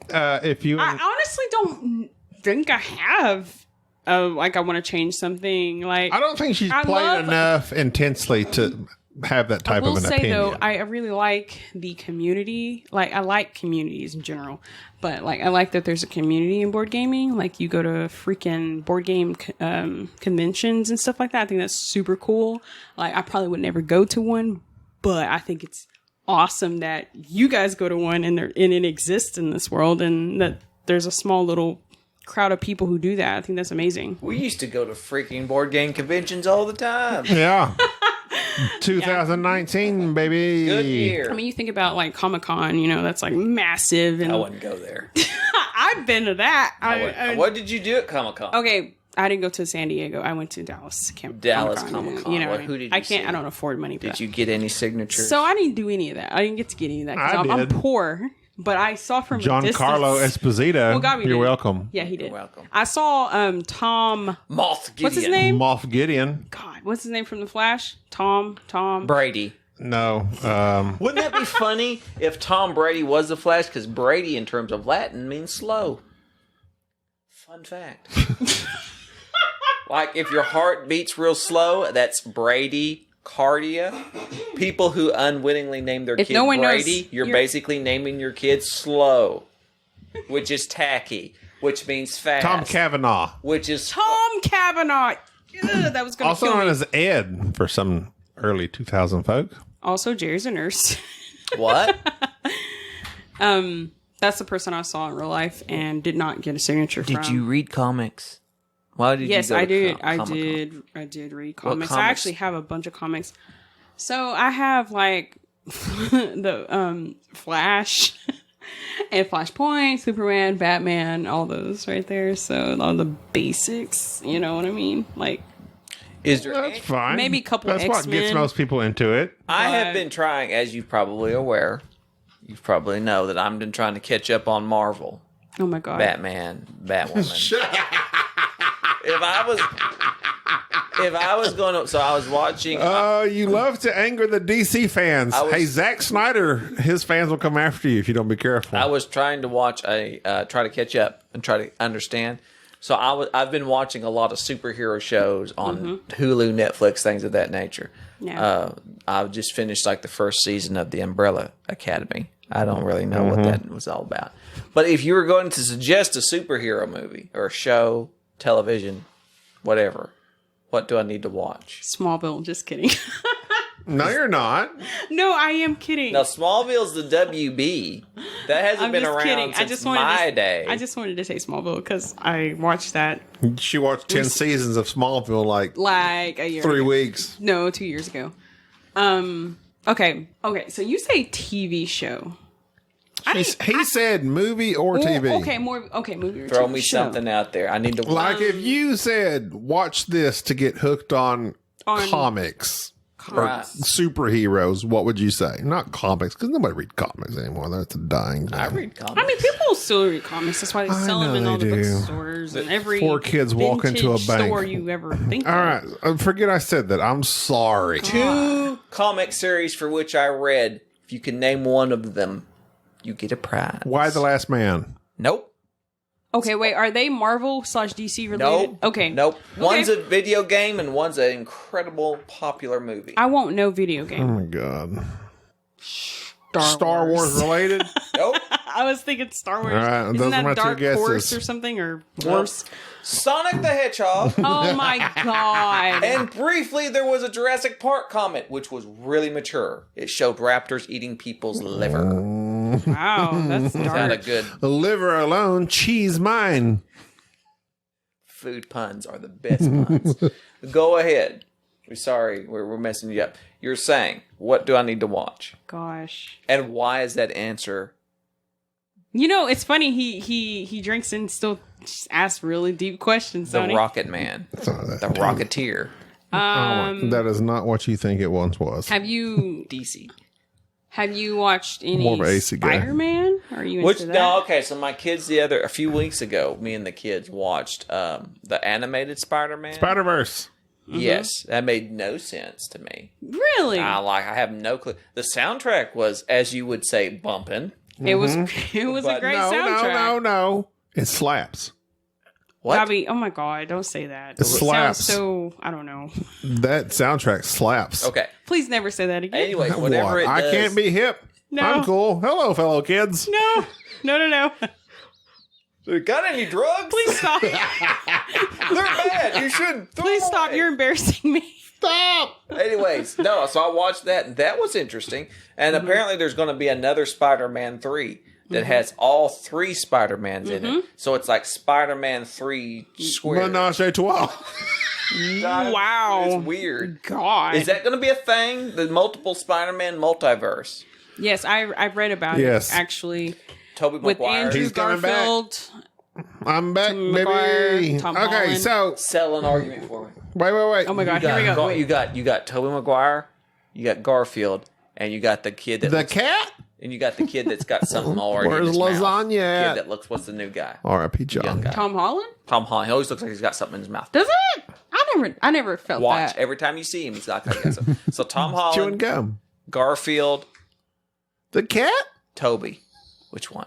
[SPEAKER 2] If you...
[SPEAKER 4] I honestly don't think I have. I want to change something. Like
[SPEAKER 2] I don't think she's played enough intensely to have that type of an opinion.
[SPEAKER 4] I will say, though, I really like the community. Like, I like communities in general. But, like, I like that there's a community in board gaming. Like, you go to freaking board game conventions and stuff like that. I think that's super cool. Like, I probably would never go to one. But I think it's awesome that you guys go to one and it exists in this world. And that there's a small little crowd of people who do that. I think that's amazing.
[SPEAKER 3] We used to go to freaking board game conventions all the time.
[SPEAKER 2] Yeah. 2019, baby.
[SPEAKER 3] Good year.
[SPEAKER 4] I mean, you think about like Comic-Con, that's like massive. And
[SPEAKER 3] I wouldn't go there.
[SPEAKER 4] I've been to that.
[SPEAKER 3] What did you do at Comic-Con?
[SPEAKER 4] Okay, I didn't go to San Diego. I went to Dallas.
[SPEAKER 3] Dallas Comic-Con. Who did you see?
[SPEAKER 4] I don't afford money for that.
[SPEAKER 3] Did you get any signatures?
[SPEAKER 4] So I didn't do any of that. I didn't get to get any of that because I'm poor. But I saw from a distance.
[SPEAKER 2] Giancarlo Esposito.
[SPEAKER 4] Well, God,
[SPEAKER 2] you're welcome.
[SPEAKER 4] Yeah, he did.
[SPEAKER 3] You're welcome.
[SPEAKER 4] I saw Tom
[SPEAKER 3] Moth Gideon.
[SPEAKER 4] What's his name?
[SPEAKER 2] Moff Gideon.
[SPEAKER 4] God, what's his name from The Flash? Tom
[SPEAKER 3] Brady.
[SPEAKER 2] No.
[SPEAKER 3] Wouldn't that be funny if Tom Brady was the Flash? Because Brady, in terms of Latin, means slow. Fun fact. Like, if your heart beats real slow, that's Brady. Cardia. People who unwittingly name their kid Brady, you're basically naming your kid slow, which is tacky, which means fast.
[SPEAKER 2] Tom Cavanaugh.
[SPEAKER 3] Which is
[SPEAKER 4] Tom Cavanaugh. Ugh, that was going to
[SPEAKER 2] also
[SPEAKER 4] kill
[SPEAKER 2] known
[SPEAKER 4] me.
[SPEAKER 2] as Ed for some early 2000 folk.
[SPEAKER 4] Also, Jerry's a nurse.
[SPEAKER 3] What?
[SPEAKER 4] That's the person I saw in real life and did not get a signature from.
[SPEAKER 3] Did you read comics? Why did
[SPEAKER 4] yes,
[SPEAKER 3] you go
[SPEAKER 4] I
[SPEAKER 3] to
[SPEAKER 4] did.
[SPEAKER 3] Comic-Con?
[SPEAKER 4] I did read comics.
[SPEAKER 3] comics?
[SPEAKER 4] I actually have a bunch of comics. So I have like the Flash and Flashpoint, Superman, Batman, all those right there. So all the basics, you know what I mean? Like,
[SPEAKER 3] Is there?
[SPEAKER 2] That's fine.
[SPEAKER 4] Maybe a couple
[SPEAKER 2] That's
[SPEAKER 4] X-Men.
[SPEAKER 2] what gets most people into it.
[SPEAKER 3] I have been trying, as you're probably aware. You probably know that I've been trying to catch up on Marvel.
[SPEAKER 4] Oh my god,
[SPEAKER 3] Batman, Batwoman. If I was going to, so I was watching.
[SPEAKER 2] Oh, you love to anger the DC fans. Hey, Zack Snyder, his fans will come after you if you don't be careful.
[SPEAKER 3] I was trying to watch try to catch up and try to understand. So I've been watching a lot of superhero shows on Hulu, Netflix, things of that nature.
[SPEAKER 4] Yeah.
[SPEAKER 3] I've just finished like the first season of The Umbrella Academy. I don't really know what that was all about. But if you were going to suggest a superhero movie or a show, television, whatever, what do I need to watch?
[SPEAKER 4] Smallville. Just kidding.
[SPEAKER 2] No, you're not.
[SPEAKER 4] No, I am kidding.
[SPEAKER 3] Now, Smallville's the WB. That hasn't been around since my day.
[SPEAKER 4] I just wanted to say Smallville because I watched that
[SPEAKER 2] She watched 10 seasons of Smallville like
[SPEAKER 4] a year
[SPEAKER 2] 3
[SPEAKER 4] ago.
[SPEAKER 2] weeks.
[SPEAKER 4] No, 2 years ago. Okay. So you say TV show.
[SPEAKER 2] He said movie or TV.
[SPEAKER 4] Okay, movie or
[SPEAKER 3] Throw
[SPEAKER 4] TV
[SPEAKER 3] me
[SPEAKER 4] show.
[SPEAKER 3] something out there. I need to
[SPEAKER 2] Like if you said, watch this to get hooked on comics or
[SPEAKER 3] Right.
[SPEAKER 2] superheroes, what would you say? Not comics, because nobody reads comics anymore. That's a dying thing.
[SPEAKER 3] I read comics.
[SPEAKER 4] I mean, people still read comics. That's why they sell them in
[SPEAKER 2] know
[SPEAKER 4] all the
[SPEAKER 2] they do.
[SPEAKER 4] bookstores and every
[SPEAKER 2] 4 kids walk into a
[SPEAKER 4] vintage
[SPEAKER 2] bank.
[SPEAKER 4] store you ever think
[SPEAKER 2] All
[SPEAKER 4] of.
[SPEAKER 2] right. Forget I said that. I'm sorry.
[SPEAKER 3] comic series for which I read. If you can name one of them, you get a prize.
[SPEAKER 2] Why the Last Man?
[SPEAKER 3] Nope.
[SPEAKER 4] Okay, wait. Are they Marvel/DC related?
[SPEAKER 3] Nope.
[SPEAKER 4] Okay.
[SPEAKER 3] Nope.
[SPEAKER 4] Okay.
[SPEAKER 3] One's a video game and one's an incredible popular movie.
[SPEAKER 4] I won't know video
[SPEAKER 2] Oh
[SPEAKER 4] game.
[SPEAKER 2] my god.
[SPEAKER 4] Star
[SPEAKER 2] Wars related?
[SPEAKER 3] Nope.
[SPEAKER 4] I was thinking Star Wars.
[SPEAKER 2] All right, those
[SPEAKER 4] Isn't
[SPEAKER 2] are my
[SPEAKER 4] that
[SPEAKER 2] two
[SPEAKER 4] Dark
[SPEAKER 2] guesses.
[SPEAKER 4] Horse or something? Or
[SPEAKER 3] Horse. Sonic the Hedgehog.
[SPEAKER 4] Oh my god.
[SPEAKER 3] And briefly, there was a Jurassic Park comic, which was really mature. It showed raptors eating people's liver.
[SPEAKER 4] Wow, that's
[SPEAKER 3] Kind
[SPEAKER 4] dark.
[SPEAKER 3] of good.
[SPEAKER 2] The liver alone, cheese mine.
[SPEAKER 3] Food puns are the best puns. Go ahead. We're sorry, we're messing you up. You're saying, what do I need to watch?
[SPEAKER 4] Gosh.
[SPEAKER 3] And why is that answer?
[SPEAKER 4] You know, it's funny. He drinks and still asks really deep questions.
[SPEAKER 3] The
[SPEAKER 4] Don't he?
[SPEAKER 3] Rocket Man.
[SPEAKER 2] It's not that
[SPEAKER 3] The
[SPEAKER 2] deep.
[SPEAKER 3] Rocketeer.
[SPEAKER 2] That is not what you think it once was.
[SPEAKER 4] Have you
[SPEAKER 3] DC.
[SPEAKER 4] watched any
[SPEAKER 2] More of an AC guy.
[SPEAKER 4] Spider-Man? Are you into
[SPEAKER 3] Which,
[SPEAKER 4] that?
[SPEAKER 3] no, okay, so my kids a few weeks ago, me and the kids watched the animated Spider-Man.
[SPEAKER 2] Spider-Verse.
[SPEAKER 3] Yes, that made no sense to me.
[SPEAKER 4] Really?
[SPEAKER 3] I have no clue. The soundtrack was, as you would say, bumping.
[SPEAKER 4] It was a
[SPEAKER 3] But
[SPEAKER 4] great
[SPEAKER 2] No,
[SPEAKER 4] soundtrack.
[SPEAKER 2] no. It slaps.
[SPEAKER 3] What?
[SPEAKER 4] Bobby, oh my god, don't say that.
[SPEAKER 2] It slaps.
[SPEAKER 4] Sounds so, I don't know.
[SPEAKER 2] That soundtrack slaps.
[SPEAKER 3] Okay.
[SPEAKER 4] Please never say that again.
[SPEAKER 3] Anyways, whatever
[SPEAKER 2] What?
[SPEAKER 3] it does.
[SPEAKER 2] I can't be hip.
[SPEAKER 4] No.
[SPEAKER 2] I'm cool. Hello, fellow kids.
[SPEAKER 4] No.
[SPEAKER 3] Got any drugs?
[SPEAKER 4] Please stop.
[SPEAKER 3] They're bad. You should. Throw
[SPEAKER 4] Please
[SPEAKER 3] them
[SPEAKER 4] stop.
[SPEAKER 3] away.
[SPEAKER 4] You're embarrassing me.
[SPEAKER 2] Stop.
[SPEAKER 3] Anyways, no, so I watched that, and that was interesting. And apparently there's going to be another Spider-Man 3 that has all three Spider-Mans in it. So it's like Spider-Man 3 squared.
[SPEAKER 2] Menage a trois.
[SPEAKER 4] Wow.
[SPEAKER 3] It's weird.
[SPEAKER 4] God.
[SPEAKER 3] Is that going to be a thing? The multiple Spider-Man multiverse?
[SPEAKER 4] Yes, I've read about
[SPEAKER 2] Yes.
[SPEAKER 4] it, actually.
[SPEAKER 3] Tobey
[SPEAKER 4] With
[SPEAKER 3] Maguire
[SPEAKER 4] Andrew
[SPEAKER 2] He's coming back.
[SPEAKER 4] Garfield.
[SPEAKER 2] I'm back,
[SPEAKER 4] Maguire,
[SPEAKER 2] baby.
[SPEAKER 4] Tom
[SPEAKER 2] Okay,
[SPEAKER 4] Holland.
[SPEAKER 2] so
[SPEAKER 3] sell an argument for me.
[SPEAKER 2] wait.
[SPEAKER 4] Oh my god, here we go.
[SPEAKER 3] You got Tobey Maguire, you got Garfield, and you got the kid that
[SPEAKER 2] the
[SPEAKER 3] looks,
[SPEAKER 2] cat.
[SPEAKER 3] and you got the kid that's got something already.
[SPEAKER 2] Where's
[SPEAKER 3] in his mouth.
[SPEAKER 2] lasagna
[SPEAKER 3] Kid
[SPEAKER 2] at?
[SPEAKER 3] that looks. What's the new guy?
[SPEAKER 2] R.I.P.
[SPEAKER 3] Young
[SPEAKER 2] John.
[SPEAKER 3] guy.
[SPEAKER 4] Tom Holland?
[SPEAKER 3] Tom Holland. He always looks like he's got something in his mouth.
[SPEAKER 4] Does it? I never felt
[SPEAKER 3] Watch
[SPEAKER 4] that.
[SPEAKER 3] every time you see him, he's got something. So Tom
[SPEAKER 2] Chewing
[SPEAKER 3] Holland,
[SPEAKER 2] gum.
[SPEAKER 3] Garfield,
[SPEAKER 2] The cat.
[SPEAKER 3] Toby. Which one?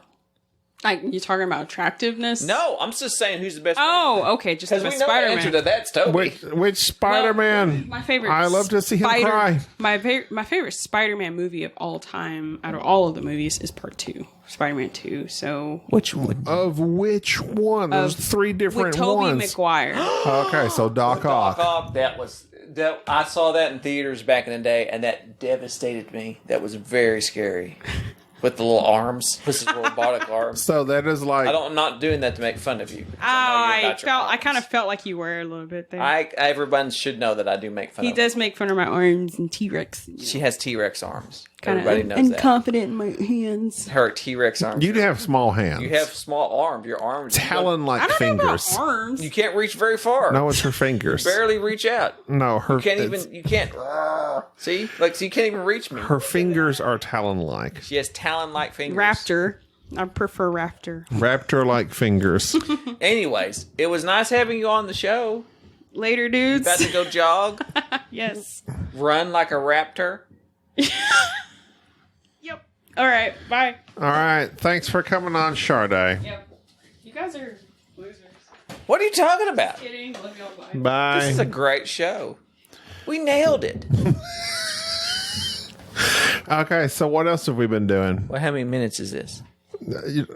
[SPEAKER 4] Like, you talking about attractiveness?
[SPEAKER 3] No, I'm just saying who's the best.
[SPEAKER 4] Oh, okay. Just
[SPEAKER 3] because
[SPEAKER 4] the
[SPEAKER 3] we
[SPEAKER 4] best
[SPEAKER 3] know the answer
[SPEAKER 4] Spider-Man.
[SPEAKER 3] to that's Toby.
[SPEAKER 2] Which Spider-Man?
[SPEAKER 4] My favorite.
[SPEAKER 2] I love to see him cry.
[SPEAKER 4] My favorite Spider-Man movie of all time, out of all of the movies, is Part 2, Spider-Man 2. So
[SPEAKER 3] Which one?
[SPEAKER 2] Of which one? There's three different
[SPEAKER 4] with Tobey
[SPEAKER 2] ones.
[SPEAKER 4] Maguire.
[SPEAKER 2] Okay, so Doc
[SPEAKER 3] Doc
[SPEAKER 2] Ock.
[SPEAKER 3] Ock. That I saw that in theaters back in the day, and that devastated me. That was very scary. With the little arms, with his robotic arms.
[SPEAKER 2] So that is like
[SPEAKER 3] I'm not doing that to make fun of you. because I know you're about your
[SPEAKER 4] I kind of
[SPEAKER 3] arms.
[SPEAKER 4] felt like you were a little bit there.
[SPEAKER 3] Everyone should know that I do make fun
[SPEAKER 4] He
[SPEAKER 3] of
[SPEAKER 4] does make fun of my arms and T-Rex.
[SPEAKER 3] She has T-Rex arms.
[SPEAKER 4] Kinda
[SPEAKER 3] Everybody knows that.
[SPEAKER 4] confident in my hands.
[SPEAKER 3] Her T-Rex arms.
[SPEAKER 2] you have small hands.
[SPEAKER 3] You have small arms. Your arms.
[SPEAKER 2] talon-like
[SPEAKER 4] I don't
[SPEAKER 2] fingers.
[SPEAKER 4] know about arms.
[SPEAKER 3] You can't reach very far.
[SPEAKER 2] No, it's her fingers.
[SPEAKER 3] Barely reach out.
[SPEAKER 2] No, her.
[SPEAKER 3] You can't
[SPEAKER 2] it's-
[SPEAKER 3] even. You can't. See, so you can't even reach me.
[SPEAKER 2] Her fingers are talon-like.
[SPEAKER 3] She has talon-like fingers.
[SPEAKER 4] Raptor. I prefer Raptor.
[SPEAKER 2] Raptor-like fingers.
[SPEAKER 3] Anyways, it was nice having you on the show.
[SPEAKER 4] Later, dudes.
[SPEAKER 3] About to go jog,
[SPEAKER 4] Yes.
[SPEAKER 3] run like a raptor.
[SPEAKER 4] Yep. All right. Bye.
[SPEAKER 2] All right, thanks for coming on, Sharde.
[SPEAKER 4] Yep. You guys are losers.
[SPEAKER 3] What are you talking about?
[SPEAKER 4] Kidding. Love y'all. Bye.
[SPEAKER 2] Bye.
[SPEAKER 3] This is a great show. We nailed it.
[SPEAKER 2] Okay, so what else have we been doing?
[SPEAKER 3] Well, how many minutes is this?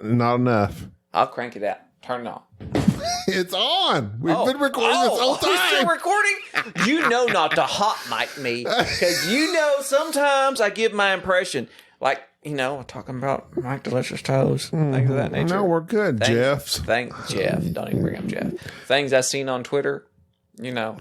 [SPEAKER 2] Not enough.
[SPEAKER 3] I'll crank it out. Turn it on.
[SPEAKER 2] It's on. We've been recording this whole
[SPEAKER 3] We're still
[SPEAKER 2] time.
[SPEAKER 3] recording? You know not to hot mic me. Because you know sometimes I give my impression. Like, talking about Mike Delicious Toes. Things of that nature.
[SPEAKER 2] No, we're good, Jeff.
[SPEAKER 3] Thanks, Jeff. Don't even bring up Jeff. Things I seen on Twitter.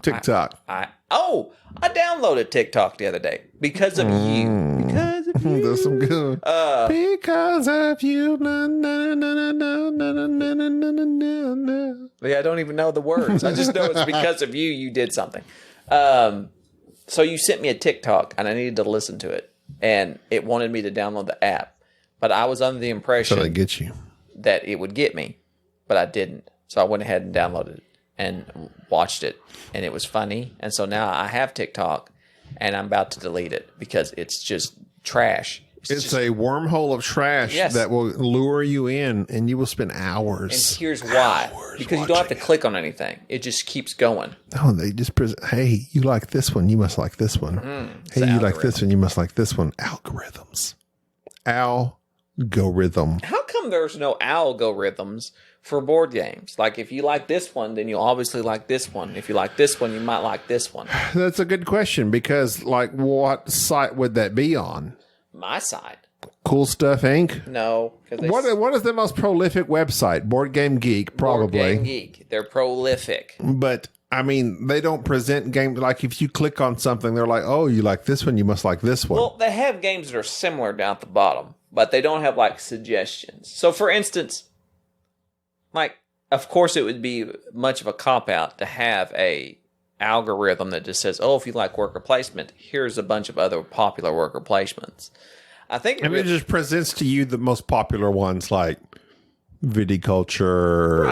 [SPEAKER 2] TikTok.
[SPEAKER 3] I downloaded TikTok the other day. Because of you. Because of you.
[SPEAKER 2] There's some good. Because of you. Na, na, na, na, na, na, na, na, na, na, na.
[SPEAKER 3] Yeah, I don't even know the words. I just know it's because of you. You did something. So you sent me a TikTok, and I needed to listen to it, and it wanted me to download the app, but I was under the impression
[SPEAKER 2] So they get you.
[SPEAKER 3] that it would get me, but I didn't. So I went ahead and downloaded it and watched it, and it was funny. And so now I have TikTok, and I'm about to delete it because it's just trash.
[SPEAKER 2] It's a wormhole of trash that will lure you in, and you will spend hours.
[SPEAKER 3] And here's why. Because you don't have to click on anything. It just keeps going.
[SPEAKER 2] Oh, they just present, hey, you like this one, you must like this one. Hey, you like this one, you must like this one. Algorithms. Algorithm.
[SPEAKER 3] How come there's no algorithms for board games? Like, if you like this one, then you'll obviously like this one. If you like this one, you might like this one.
[SPEAKER 2] That's a good question, because, like, what site would that be on?
[SPEAKER 3] My side.
[SPEAKER 2] Cool Stuff Inc.?
[SPEAKER 3] No.
[SPEAKER 2] What is the most prolific website? Board Game Geek, probably.
[SPEAKER 3] Board Game Geek. They're prolific.
[SPEAKER 2] But, I mean, they don't present games. Like, if you click on something, they're like, oh, you like this one, you must like this one.
[SPEAKER 3] Well, they have games that are similar down at the bottom, but they don't have, like, suggestions. So, for instance, like, of course, it would be much of a cop-out to have a algorithm that just says, oh, if you like worker placement, here's a bunch of other popular worker placements. I think
[SPEAKER 2] it just presents to you the most popular ones, like viticulture.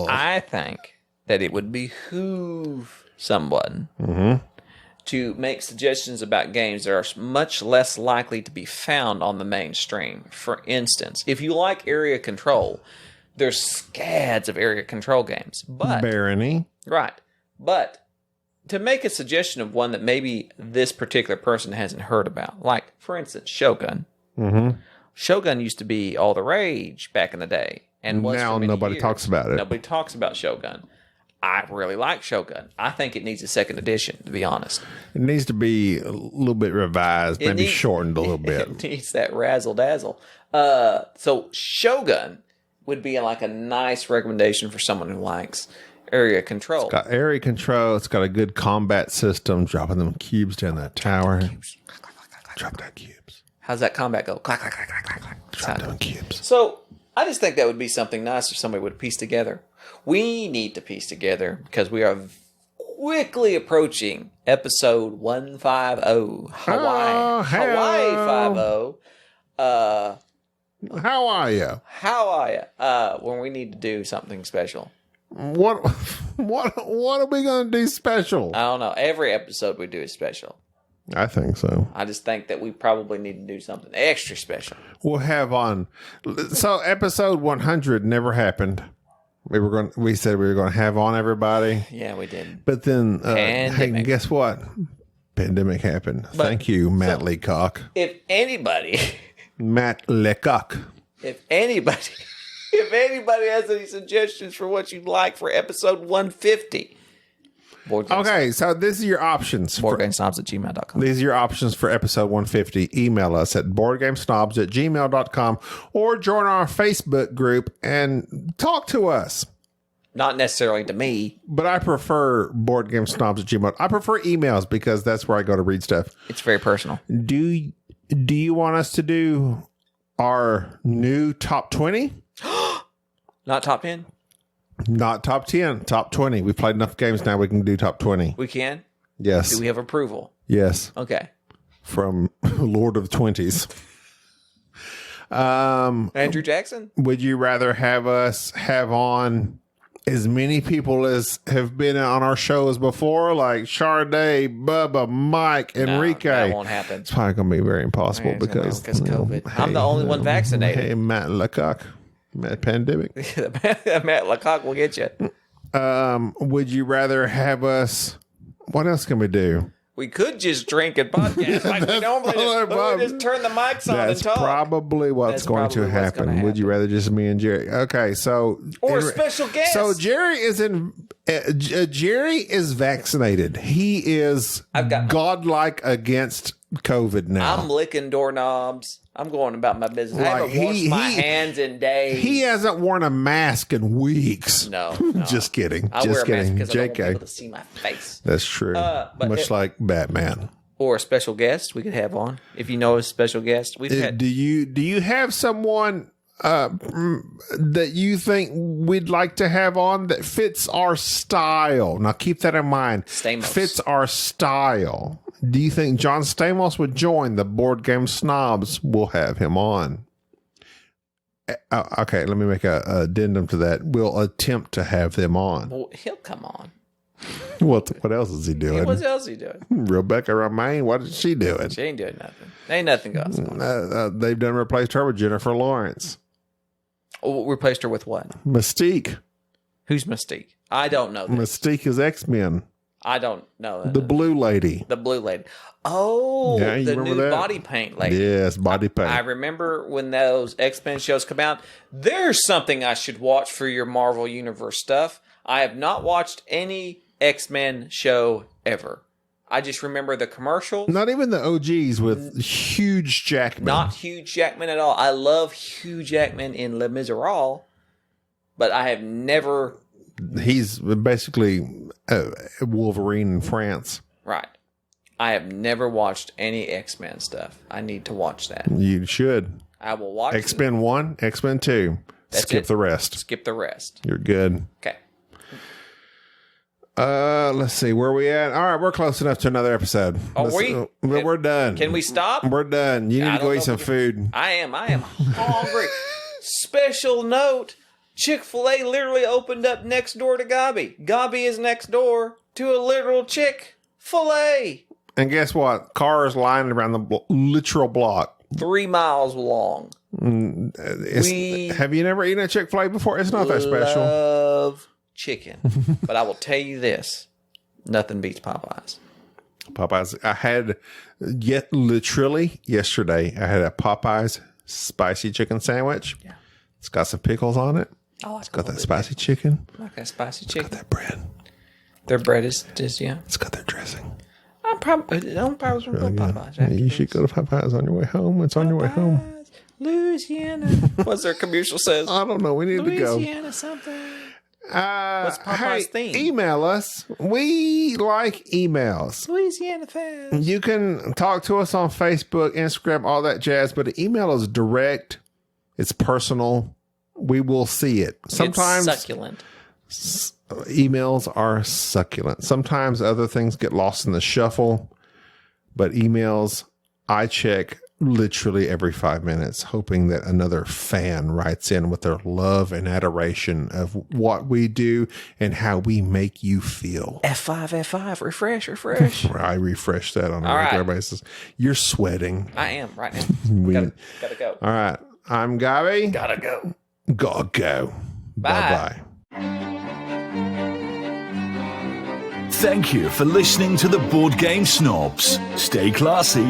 [SPEAKER 3] I think that it would behoove someone to make suggestions about games that are much less likely to be found on the mainstream. For instance, if you like area control, there's scads of area control games. But
[SPEAKER 2] Barony.
[SPEAKER 3] Right. But to make a suggestion of one that maybe this particular person hasn't heard about, like, for instance, Shogun. Shogun used to be all the rage back in the day. And
[SPEAKER 2] now nobody talks about it.
[SPEAKER 3] Nobody talks about Shogun. I really like Shogun. I think it needs a second edition, to be honest.
[SPEAKER 2] It needs to be a little bit revised, maybe shortened a little bit.
[SPEAKER 3] It needs that razzle-dazzle. So Shogun would be like a nice recommendation for someone who likes area control.
[SPEAKER 2] It's got area control. It's got a good combat system. Dropping them cubes down that tower. Drop down cubes.
[SPEAKER 3] How's that combat go? Clack, clack, clack, clack, clack, clack.
[SPEAKER 2] Drop down cubes.
[SPEAKER 3] So I just think that would be something nice if somebody would piece together. We need to piece together because we are quickly approaching episode 150. Hawaii 50.
[SPEAKER 2] How are you?
[SPEAKER 3] How are you? When we need to do something special.
[SPEAKER 2] What are we going to do special?
[SPEAKER 3] I don't know. Every episode we do is special.
[SPEAKER 2] I think so.
[SPEAKER 3] I just think that we probably need to do something extra special.
[SPEAKER 2] We'll have on. So episode 100 never happened. We said we were going to have on everybody.
[SPEAKER 3] Yeah, we did.
[SPEAKER 2] But then, hey, guess what? Pandemic happened. Thank you, Matt Leacock.
[SPEAKER 3] If anybody,
[SPEAKER 2] Matt Leacock.
[SPEAKER 3] If anybody has any suggestions for what you'd like for episode 150,
[SPEAKER 2] okay, so this is your options.
[SPEAKER 3] boardgamesnobs@gmail.com.
[SPEAKER 2] These are your options for episode 150. Email us at boardgamesnobs@gmail.com or join our Facebook group and talk to us.
[SPEAKER 3] Not necessarily to me.
[SPEAKER 2] But I prefer boardgamesnobs@gmail. I prefer emails because that's where I go to read stuff.
[SPEAKER 3] It's very personal.
[SPEAKER 2] Do you want us to do our new top 20?
[SPEAKER 3] Not top 10?
[SPEAKER 2] Not top 10, top 20. We've played enough games now. We can do top 20.
[SPEAKER 3] We can?
[SPEAKER 2] Yes.
[SPEAKER 3] Do we have approval?
[SPEAKER 2] Yes.
[SPEAKER 3] Okay.
[SPEAKER 2] From Lord of the 20s.
[SPEAKER 3] Andrew Jackson?
[SPEAKER 2] Would you rather have us have on as many people as have been on our shows before, like Sharde, Bubba, Mike, Enrique?
[SPEAKER 3] No, that won't happen.
[SPEAKER 2] It's probably going to be very impossible because
[SPEAKER 3] COVID. I'm the only one vaccinated.
[SPEAKER 2] Hey, Matt Leacock. Matt Pandemic.
[SPEAKER 3] Matt Leacock will get you.
[SPEAKER 2] Would you rather have us? What else can we do?
[SPEAKER 3] We could just drink and podcast like we normally do. We just turn the mics on and talk.
[SPEAKER 2] That's probably what's going to happen. Would you rather just me and Jerry? Okay, so
[SPEAKER 3] or a special guest.
[SPEAKER 2] So Jerry is Jerry is vaccinated. He is godlike against COVID now.
[SPEAKER 3] I'm licking doorknobs. I'm going about my business. I haven't washed my hands in days.
[SPEAKER 2] He hasn't worn a mask in weeks.
[SPEAKER 3] No.
[SPEAKER 2] Just kidding.
[SPEAKER 3] I
[SPEAKER 2] just
[SPEAKER 3] wear
[SPEAKER 2] kidding.
[SPEAKER 3] a mask because I don't want
[SPEAKER 2] JK.
[SPEAKER 3] people to see my face.
[SPEAKER 2] That's true. Much like Batman.
[SPEAKER 3] Or a special guest we could have on. If you know a special guest.
[SPEAKER 2] Do you have someone that you think we'd like to have on that fits our style? Now keep that in mind.
[SPEAKER 3] Stamos.
[SPEAKER 2] Fits our style. Do you think John Stamos would join the Board Game Snobs? We'll have him on. Okay, let me make a addendum to that. We'll attempt to have them on.
[SPEAKER 3] Well, he'll come on.
[SPEAKER 2] What else is he doing?
[SPEAKER 3] What else is he doing?
[SPEAKER 2] Rebecca Romaine, what is she doing?
[SPEAKER 3] She ain't doing nothing. Ain't nothing going.
[SPEAKER 2] They've done replaced her with Jennifer Lawrence.
[SPEAKER 3] Oh, replaced her with what?
[SPEAKER 2] Mystique.
[SPEAKER 3] Who's Mystique? I don't know. This.
[SPEAKER 2] Mystique is X-Men.
[SPEAKER 3] I don't know.
[SPEAKER 2] The blue lady.
[SPEAKER 3] The blue lady. Oh,
[SPEAKER 2] Yeah, you
[SPEAKER 3] the
[SPEAKER 2] remember
[SPEAKER 3] new
[SPEAKER 2] that?
[SPEAKER 3] body paint lady.
[SPEAKER 2] Yes, body paint.
[SPEAKER 3] I remember when those X-Men shows come out. There's something I should watch for your Marvel Universe stuff. I have not watched any X-Men show ever. I just remember the commercials.
[SPEAKER 2] Not even the OGs with Hugh Jackman.
[SPEAKER 3] Not Hugh Jackman at all. I love Hugh Jackman in Les Miserables, but I have never...
[SPEAKER 2] He's basically Wolverine in France.
[SPEAKER 3] Right. I have never watched any X-Men stuff. I need to watch that.
[SPEAKER 2] You should.
[SPEAKER 3] I will watch
[SPEAKER 2] X-Men 1, X-Men 2.
[SPEAKER 3] That's
[SPEAKER 2] Skip
[SPEAKER 3] it.
[SPEAKER 2] the rest.
[SPEAKER 3] Skip the rest.
[SPEAKER 2] You're good.
[SPEAKER 3] Okay.
[SPEAKER 2] Let's see. Where are we at? All right, we're close enough to another episode. We're done.
[SPEAKER 3] Can we stop?
[SPEAKER 2] We're done. You need to go eat some food.
[SPEAKER 3] I am hungry. Special note. Chick-fil-A literally opened up next door to Gobby. Gobby is next door to a literal Chick-fil-A.
[SPEAKER 2] And guess what? Cars lining around the literal block.
[SPEAKER 3] 3 miles long.
[SPEAKER 2] Have you never eaten a Chick-fil-A before? It's not that special.
[SPEAKER 3] Love chicken. But I will tell you this. Nothing beats Popeyes.
[SPEAKER 2] Popeyes. I had literally yesterday, I had a Popeyes spicy chicken sandwich.
[SPEAKER 3] Yeah.
[SPEAKER 2] It's got some pickles on it.
[SPEAKER 3] I like
[SPEAKER 2] It's got that spicy chicken.
[SPEAKER 3] I like that spicy chicken.
[SPEAKER 2] Got that bread.
[SPEAKER 3] Their bread is yeah.
[SPEAKER 2] It's got their dressing.
[SPEAKER 3] I'm probably go to Popeyes.
[SPEAKER 2] Yeah, you should go to Popeyes on your way home. It's on your way home.
[SPEAKER 3] Louisiana. What's their commercial says?
[SPEAKER 2] I don't know. We need to go.
[SPEAKER 3] Louisiana something.
[SPEAKER 2] What's
[SPEAKER 3] Popeyes' theme?
[SPEAKER 2] Email us. We like emails.
[SPEAKER 3] Louisiana fans.
[SPEAKER 2] You can talk to us on Facebook, Instagram, all that jazz, but email is direct. It's personal. We will see it. Sometimes
[SPEAKER 3] it's succulent.
[SPEAKER 2] Emails are succulent. Sometimes other things get lost in the shuffle, but emails I check literally every 5 minutes, hoping that another fan writes in with their love and adoration of what we do and how we make you feel.
[SPEAKER 3] F5, refresh.
[SPEAKER 2] I refresh that on a regular basis. You're sweating.
[SPEAKER 3] I am right now. Gotta go.
[SPEAKER 2] All right. I'm Gabby.
[SPEAKER 3] Gotta go.
[SPEAKER 2] Gotta go.
[SPEAKER 3] Bye.
[SPEAKER 2] Bye-bye.
[SPEAKER 1] Thank you for listening to the Board Game Snobs. Stay classy.